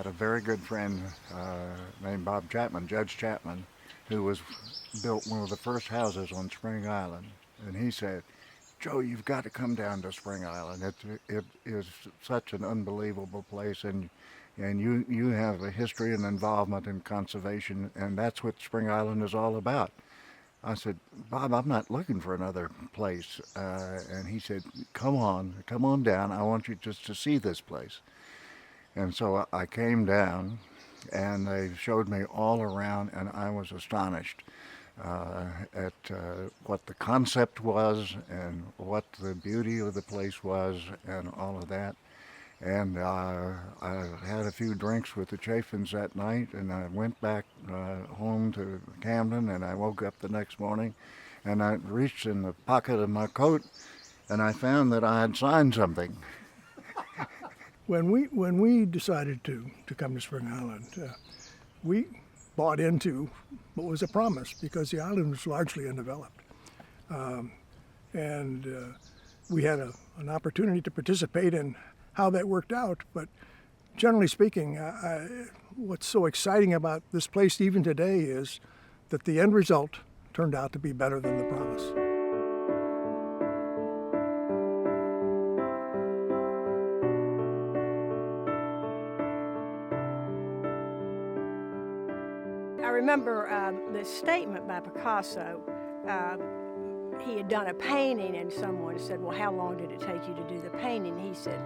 had a very good friend named Bob Chapman, Judge Chapman, who was built one of the first houses on Spring Island. And he said, Joe, you've got to come down to Spring Island. It is such an unbelievable place, and you have a history and involvement in conservation, and that's what Spring Island is all about. I said, Bob, I'm not looking for another place. And he said, come on down. I want you just to see this place. And so I came down, and they showed me all around, and I was astonished at what the concept was and what the beauty of the place was and all of that. And I had a few drinks with the Chaffins that night, and I went back home to Camden, and I woke up the next morning, and I reached in the pocket of my coat, and I found that I had signed something. When we decided to come to Spring Island, we bought into what was a promise, because the island was largely undeveloped. And we had an opportunity to participate in how that worked out, but generally speaking, what's so exciting about this place even today is that the end result turned out to be better than the promise. I remember the statement by Picasso. He had done a painting, and someone said, well, how long did it take you to do the painting? He said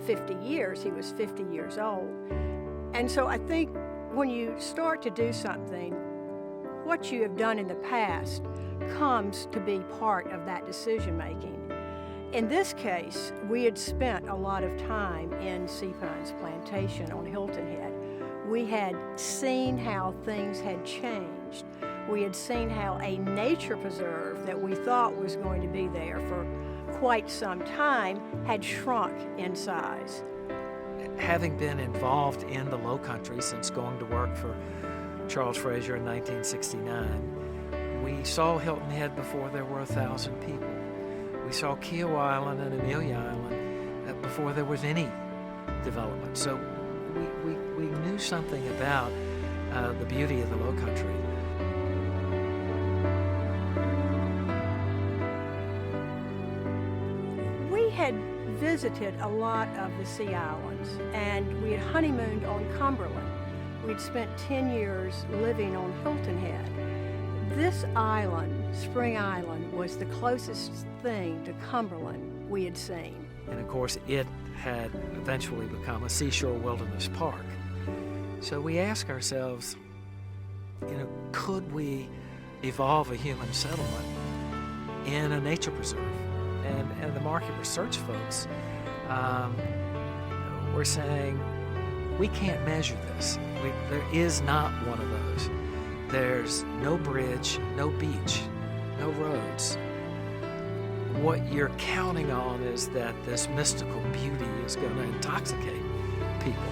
50 years. He was 50 years old. And so I think when you start to do something, what you have done in the past comes to be part of that decision making. In this case, we had spent a lot of time in Sea Pines Plantation on Hilton Head. We had seen how things had changed. We had seen how a nature preserve that we thought was going to be there for quite some time had shrunk in size. Having been involved in the Low Country since going to work for Charles Frazier in 1969, we saw Hilton Head before there were 1,000 people. We saw Kiowa Island and Amelia Island before there was any development. So we knew something about the beauty of the Low Country. We had visited a lot of the Sea Islands, and we had honeymooned on Cumberland. We'd spent 10 years living on Hilton Head. This island, Spring Island, was the closest thing to Cumberland we had seen. And of course, it had eventually become a seashore wilderness park. So we ask ourselves, could we evolve a human settlement in a nature preserve? And the market research folks were saying, we can't measure this. There is not one of those. There's no bridge, no beach, no roads. What you're counting on is that this mystical beauty is going to intoxicate people.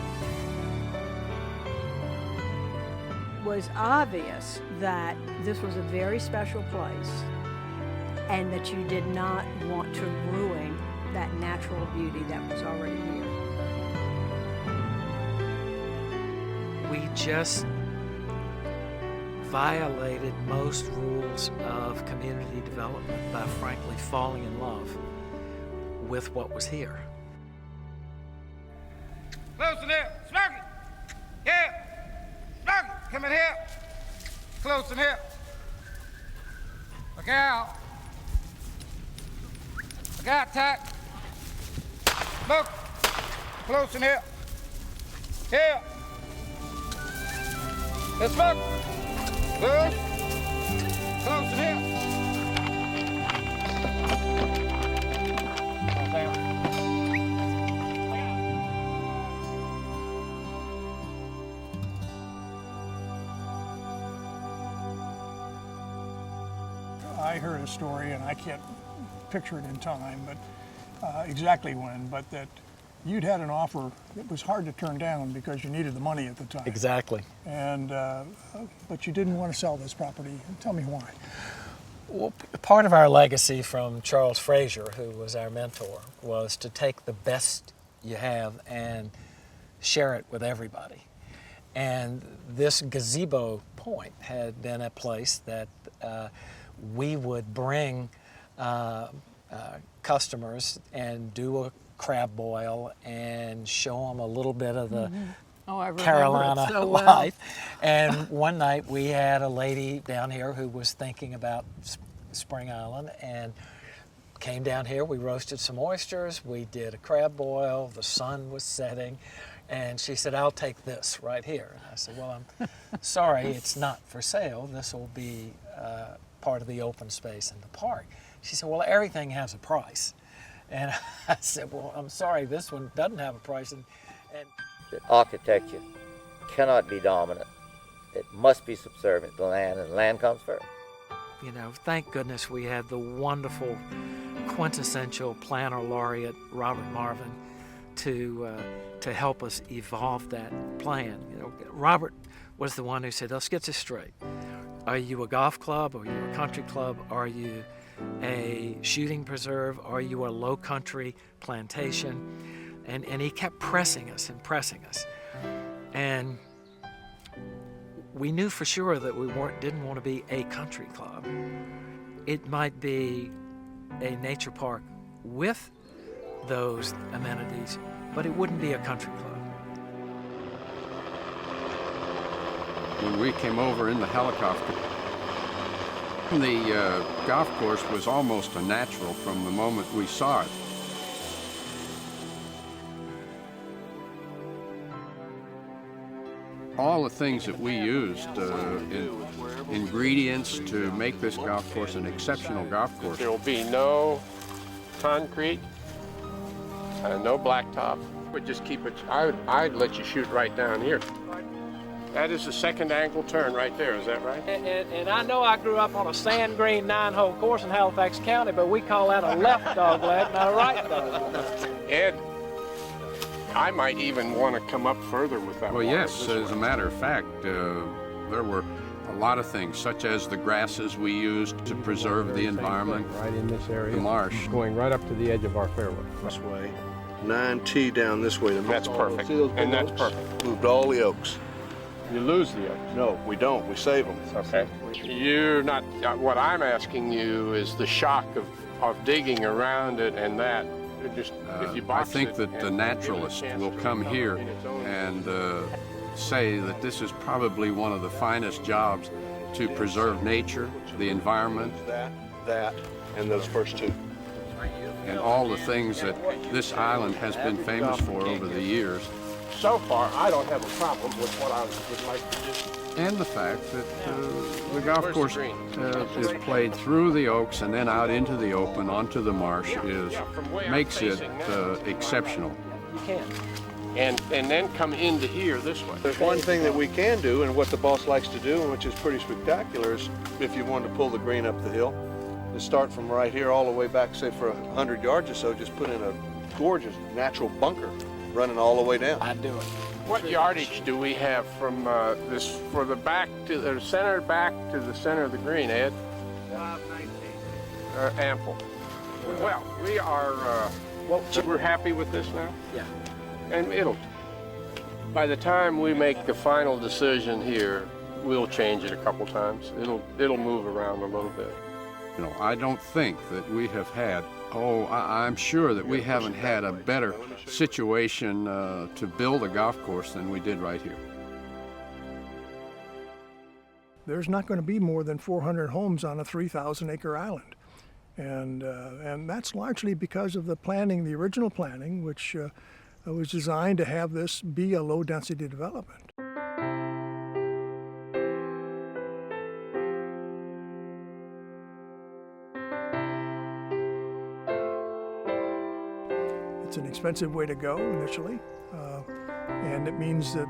It was obvious that this was a very special place and that you did not want to ruin that natural beauty that was already here. We just violated most rules of community development by frankly falling in love with what was here. Close in here, Smokey! Yeah! Smokey, come in here! Close in here! Look out! Look out, Tack! Smoke! Close in here! Here! Let's smoke! Good. Close in here. I heard a story, and I can't picture it in time, but exactly when, but that you'd had an offer that was hard to turn down because you needed the money at the time. Exactly. And but you didn't want to sell this property. Tell me why. Well, part of our legacy from Charles Frazier, who was our mentor, was to take the best you have and share it with everybody. And this gazebo point had been a place that we would bring customers and do a crab boil and show them a little bit of the Oh, I remember Carolina it so well. life. And one night we had a lady down here who was thinking about Spring Island and came down here. We roasted some oysters. We did a crab boil. The sun was setting. And she said, I'll take this right here. And I said, well, I'm sorry, it's not for sale. This will be part of the open space in the park. She said, well, everything has a price. And I said, well, I'm sorry, this one doesn't have a price. And That architecture cannot be dominant. It must be subservient to land, and land comes first. you know, thank goodness we had the wonderful, quintessential planner laureate Robert Marvin to help us evolve that plan. You know, Robert was the one who said, let's get this straight. Are you a golf club? Are you a country club? Are you a shooting preserve? Are you a low country plantation? And he kept pressing us and pressing us. And we knew for sure that we didn't want to be a country club. It might be a nature park with those amenities, but it wouldn't be a country club. When we came over in the helicopter, the golf course was almost a natural from the moment we saw it. All the things that we used, ingredients to make this golf course an exceptional golf course. There will be no concrete, no blacktop. We'd just keep it. I'd let you shoot right down here. That is the second angle turn right there. Is that right? And I know I grew up on a sand green 9-hole course in Halifax County, but we call that a left dog leg, not a right dog leg. Ed, I might even want to come up further with that. Well, water yes, this as a way. matter of fact, there were a lot of things, such as the grasses we used to preserve the environment, right in this area, the marsh. going right up to the edge of our fairway. This way, 9T down this way. That's perfect. See those big And that's oaks? perfect. Moved all the oaks. You lose the oaks. No, we don't. We save them. Okay. You're not. What I'm asking you is the shock of digging around it and that. Just if you I box think it that the and naturalist give it a chance will to come recover here in its own- and say that this is probably one of the finest jobs to preserve nature, the environment, That, and those first two. and all the things that this island has been famous for over the years, So far, I don't have a problem with what I would like to do. and the fact that the golf Where's the course green? is played through the oaks and then out into the open, onto the marsh, From where I'm makes it facing now. exceptional. You can. And then come into here this way. There's one thing that we can do, and what the boss likes to do, and which is pretty spectacular, is if you wanted to pull the green up the hill, to start from right here all the way back, say for 100 yards or so, just put in a gorgeous natural bunker running all the way down. I'd do it. What yardage do we have from this, for the back to the center back to the center of the green, Ed? 19. Ample. Well, we are, we're happy with this now? Yeah. And by the time we make the final decision here, we'll change it a couple times. It'll move around a little bit. You know, I don't think that we have had, I'm sure that we haven't had a better situation to build a golf course than we did right here. There's not going to be more than 400 homes on a 3,000-acre island. And that's largely because of the planning, the original planning, which was designed to have this be a low-density development. It's an expensive way to go initially, and it means that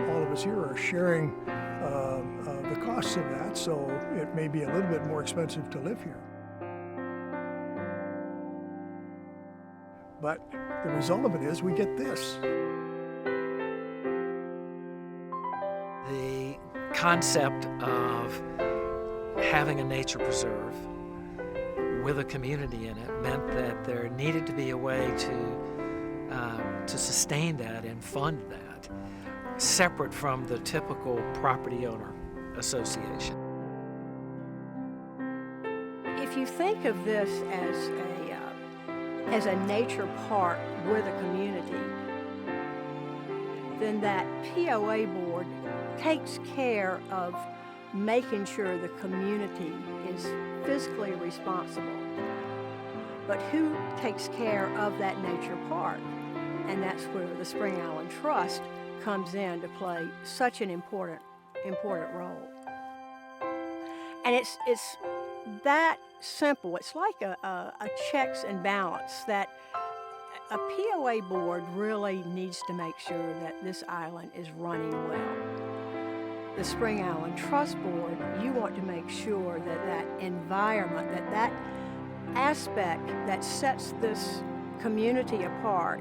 all of us here are sharing the costs of that, so it may be a little bit more expensive to live here. But the result of it is we get this. The concept of having a nature preserve with a community in it meant that there needed to be a way to sustain that and fund that. separate from the typical property owner association. If you think of this as a nature park with a community, then that POA board takes care of making sure the community is fiscally responsible. But who takes care of that nature park? And that's where the Spring Island Trust comes in to play such an important role. And it's that simple. It's like a checks and balance that a POA board really needs to make sure that this island is running well. The Spring Island Trust Board, you want to make sure that that environment, that aspect that sets this community apart,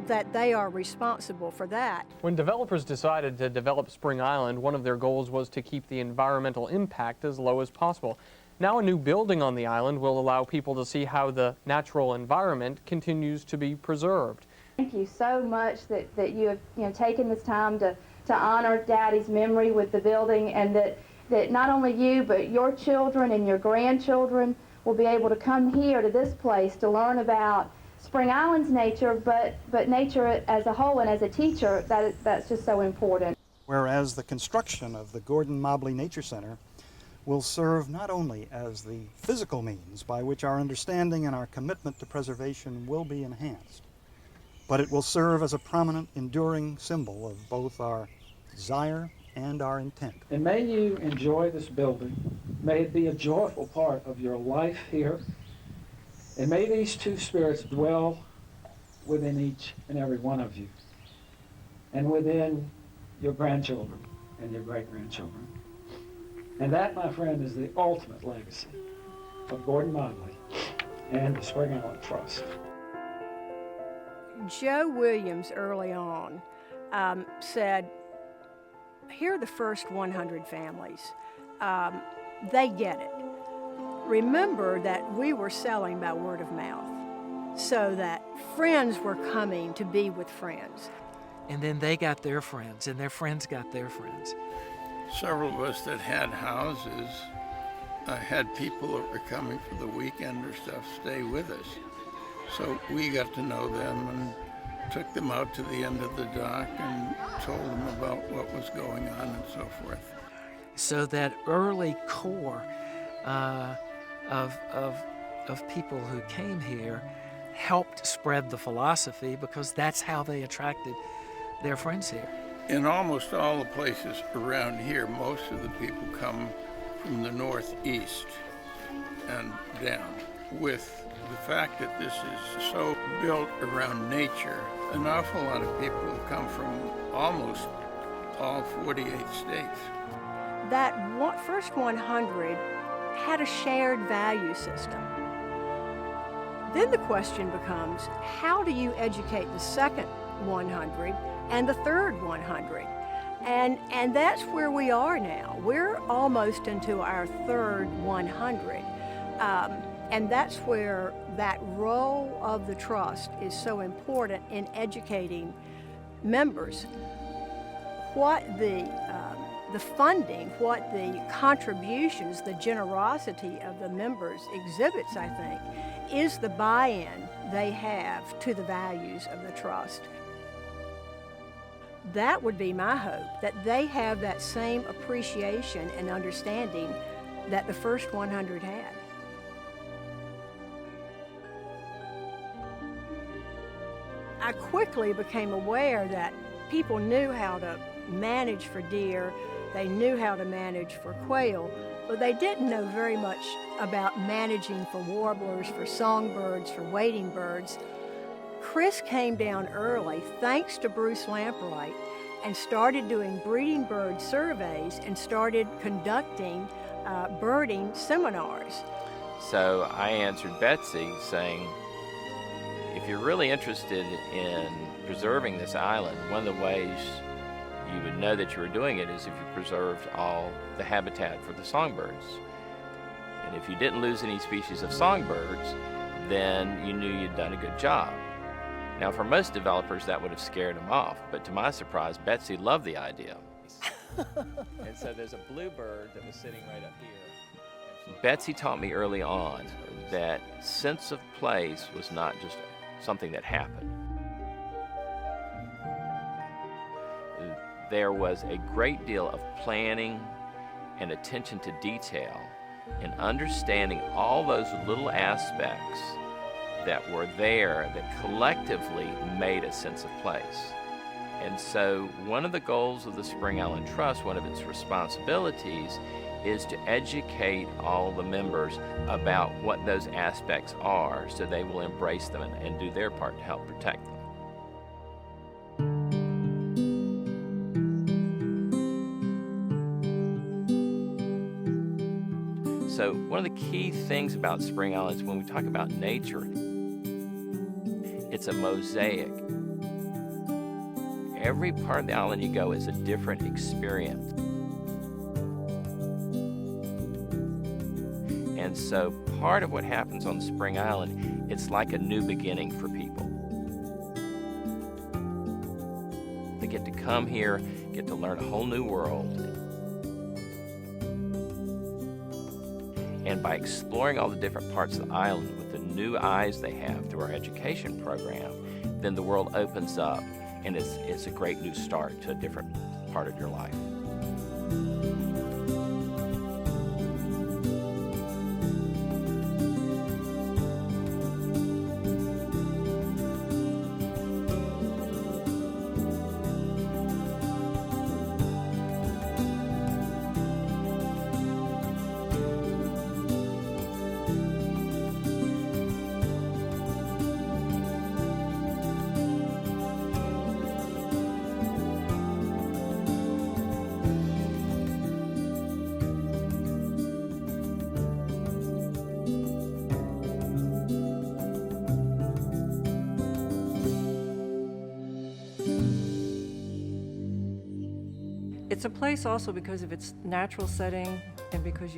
that they are responsible for that. When developers decided to develop Spring Island, one of their goals was to keep the environmental impact as low as possible. Now a new building on the island will allow people to see how the natural environment continues to be preserved. Thank you so much that you have taken this time to honor Daddy's memory with the building, and that not only you but your children and your grandchildren will be able to come here to this place to learn about Spring Island's nature, but nature as a whole, and as a teacher, that's just so important. Whereas the construction of the Gordon Mobley Nature Center will serve not only as the physical means by which our understanding and our commitment to preservation will be enhanced, but it will serve as a prominent, enduring symbol of both our desire and our intent. And may you enjoy this building. May it be a joyful part of your life here. And may these two spirits dwell within each and every one of you, and within your grandchildren and your great-grandchildren. And that, my friend, is the ultimate legacy of Gordon Mobley and the Spring Island Trust. Joe Williams early on said, here are the first 100 families. They get it. Remember that we were selling by word of mouth, so that friends were coming to be with friends. And then they got their friends, and their friends got their friends. Several of us that had houses had people that were coming for the weekend or stuff stay with us. So we got to know them and took them out to the end of the dock and told them about what was going on and so forth. So that early core of people who came here helped spread the philosophy, because that's how they attracted their friends here. In almost all the places around here, most of the people come from the northeast and down. With the fact that this is so built around nature, an awful lot of people have come from almost all 48 states. That first 100 had a shared value system. Then the question becomes, how do you educate the second 100 and the third 100? And that's where we are now. We're almost into our third 100. And that's where that role of the trust is so important in educating members. What the funding, what the contributions, the generosity of the members exhibits, I think, is the buy-in they have to the values of the trust. That would be my hope, that they have that same appreciation and understanding that the first 100 had. I quickly became aware that people knew how to manage for deer, they knew how to manage for quail, but they didn't know very much about managing for warblers, for songbirds, for wading birds. Chris came down early, thanks to Bruce Lampright, and started doing breeding bird surveys and started conducting birding seminars. So I answered Betsy saying, if you're really interested in preserving this island, one of the ways you would know that you were doing it is if you preserved all the habitat for the songbirds. And if you didn't lose any species of songbirds, then you knew you'd done a good job. Now, for most developers, that would have scared them off, but to my surprise, Betsy loved the idea. And so there's a bluebird that was sitting right up here. Betsy taught me early on that sense of place was not just something that happened. There was a great deal of planning and attention to detail and understanding all those little aspects that were there that collectively made a sense of place. And so one of the goals of the Spring Island Trust, one of its responsibilities, is to educate all the members about what those aspects are so they will embrace them and do their part to help protect them. So one of the key things about Spring Island is when we talk about nature, it's a mosaic. Every part of the island you go is a different experience. And so part of what happens on Spring Island, it's like a new beginning for people. They get to come here, get to learn a whole new world. And by exploring all the different parts of the island with the new eyes they have through our education program, then the world opens up and it's a great new start to a different part of your life. It's a place also because of its natural setting and because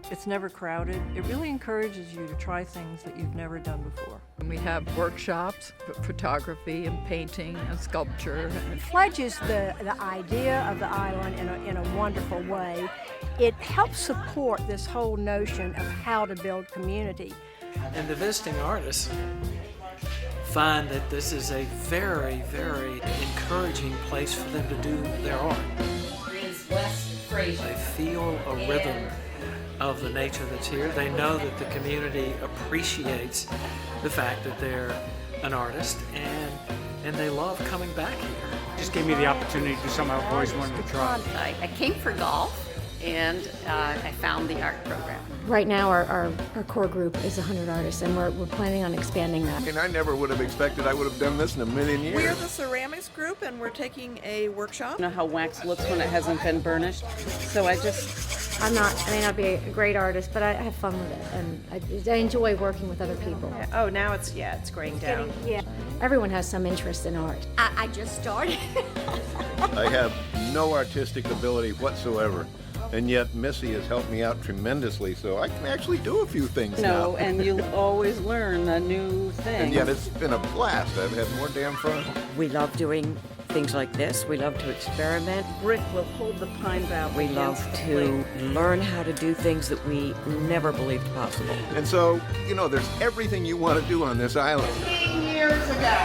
it's never crowded. It really encourages you to try things that you've never done before. And we have workshops, photography and painting and sculpture. It fledges the idea of the island in a wonderful way. It helps support this whole notion of how to build community. And the visiting artists find that this is a very, very encouraging place for them to do their art. They feel a rhythm of the nature that's here. They know that the community appreciates the fact that they're an artist, and they love coming back here. Just gave me the opportunity to do something I've always wanted to try. I came for golf, and I found the art program. Right now, our core group is 100 artists, and we're planning on expanding that. And I never would have expected I would have done this in a million years. We're the ceramics group, and we're taking a workshop. You know how wax looks when it hasn't been burnished, so I may not be a great artist, but I have fun with it, and I enjoy working with other people. Oh, now it's graying down. Everyone has some interest in art. I just started. I have no artistic ability whatsoever. And yet Missy has helped me out tremendously, so I can actually do a few things now. And you'll always learn a new thing. And yet it's been a blast. I've had more damn fun. We love doing things like this. We love to experiment. Brick will hold the Pine Valley. We love to learn how to do things that we never believed possible. And so, there's everything you want to do on this island. 15 years ago,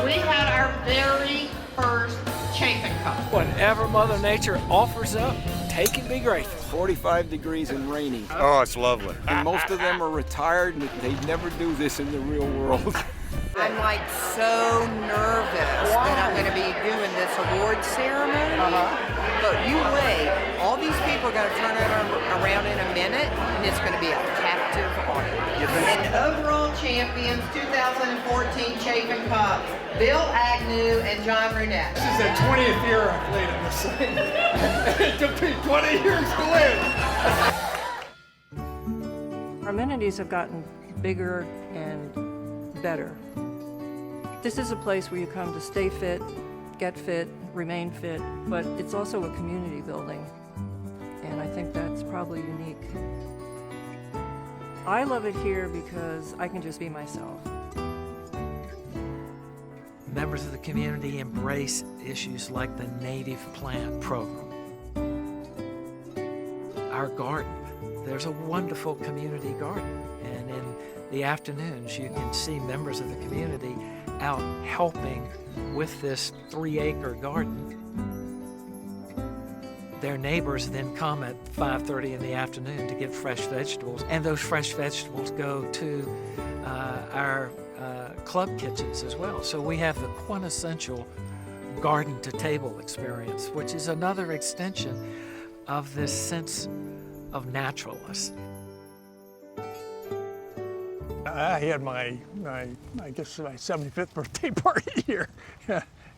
we had our very first chafing cup. Whatever Mother Nature offers up, take and be grateful. 45 degrees and rainy. Oh, it's lovely. And most of them are retired and they never do this in the real world. I'm like so nervous that I'm going to be doing this award ceremony. But you wait, all these people are going to turn around in a minute, and it's going to be a captive audience. And overall champions 2014 Chafing Cup, Bill Agnew and John Runette. This is the 20th year I've played in this thing. It took me 20 years to win. Our amenities have gotten bigger and better. This is a place where you come to stay fit, get fit, remain fit, but it's also a community building, and I think that's probably unique. I love it here because I can just be myself. members of the community embrace issues like the native plant program. Our garden, there's a wonderful community garden, and in the afternoons you can see members of the community out helping with this 3-acre garden. Their neighbors then come at 5:30 in the afternoon to get fresh vegetables, and those fresh vegetables go to our club kitchens as well. So we have the quintessential garden-to-table experience, which is another extension of this sense of naturalness. I had my 75th birthday party here,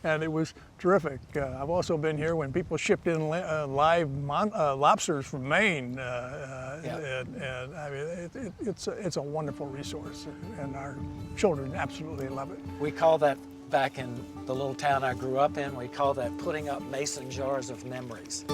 and it was terrific. I've also been here when people shipped in live lobsters from Maine, and I mean, it's a wonderful resource, and our children absolutely love it. We call that, back in the little town I grew up in, we call that putting up mason jars of memories.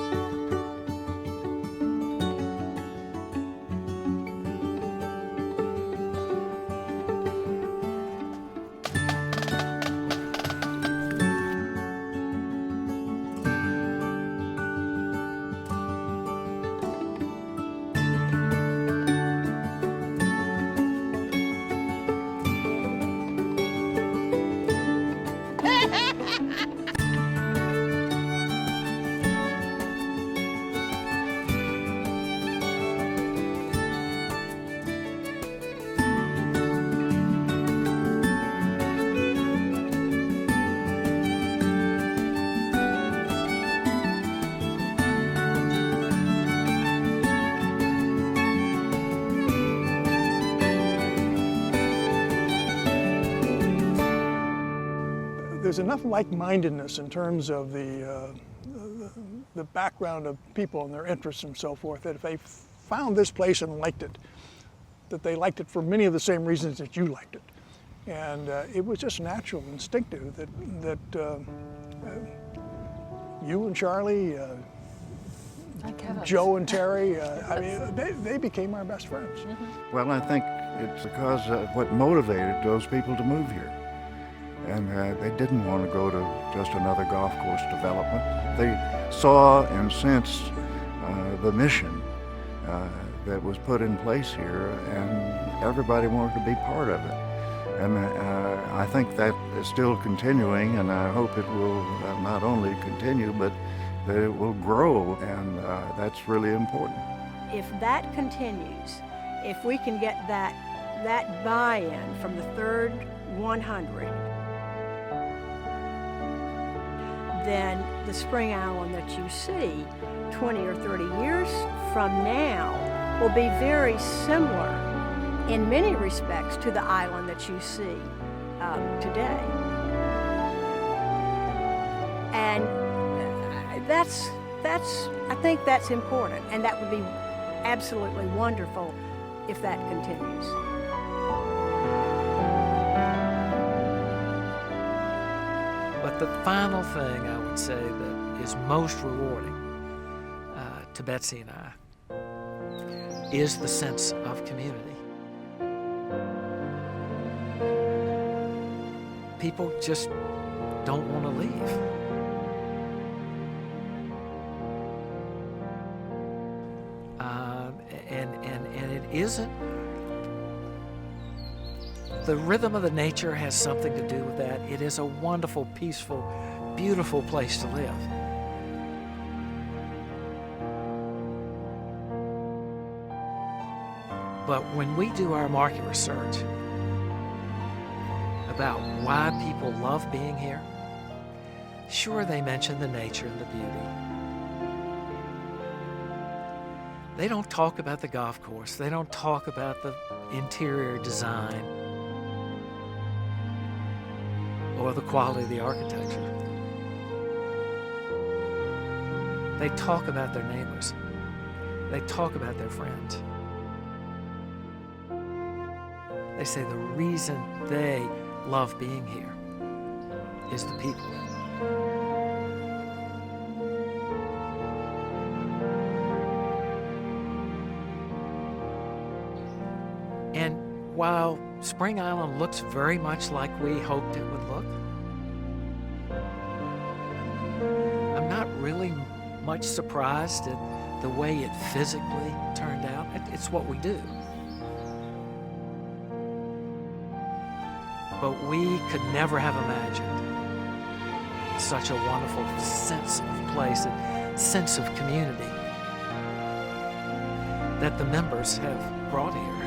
There's enough like-mindedness in terms of the background of people and their interests and so forth, that if they found this place and liked it, that they liked it for many of the same reasons that you liked it. And it was just natural, instinctive, that you and Charlie, Joe and Terry, I mean, they became our best friends. Well, I think it's because of what motivated those people to move here. And they didn't want to go to just another golf course development. They saw and sensed the mission that was put in place here, and everybody wanted to be part of it. And I think that is still continuing, and I hope it will not only continue, but that it will grow, and that's really important. If that continues, if we can get that buy-in from the third 100, then the Spring Island that you see 20 or 30 years from now will be very similar in many respects to the island that you see today. And I think that's important, and that would be absolutely wonderful if that continues. But the final thing I would say that is most rewarding to Betsy and I is the sense of community. People just don't want to leave. And it isn't. The rhythm of the nature has something to do with that. It is a wonderful, peaceful, beautiful place to live. But when we do our market research about why people love being here, sure, they mention the nature and the beauty. They don't talk about the golf course. They don't talk about the interior design or the quality of the architecture. They talk about their neighbors. They talk about their friends. They say the reason they love being here is the people. And while Spring Island looks very much like we hoped it would look, not really much surprised at the way it physically turned out. It's what we do. But we could never have imagined such a wonderful sense of place, a sense of community that the members have brought here.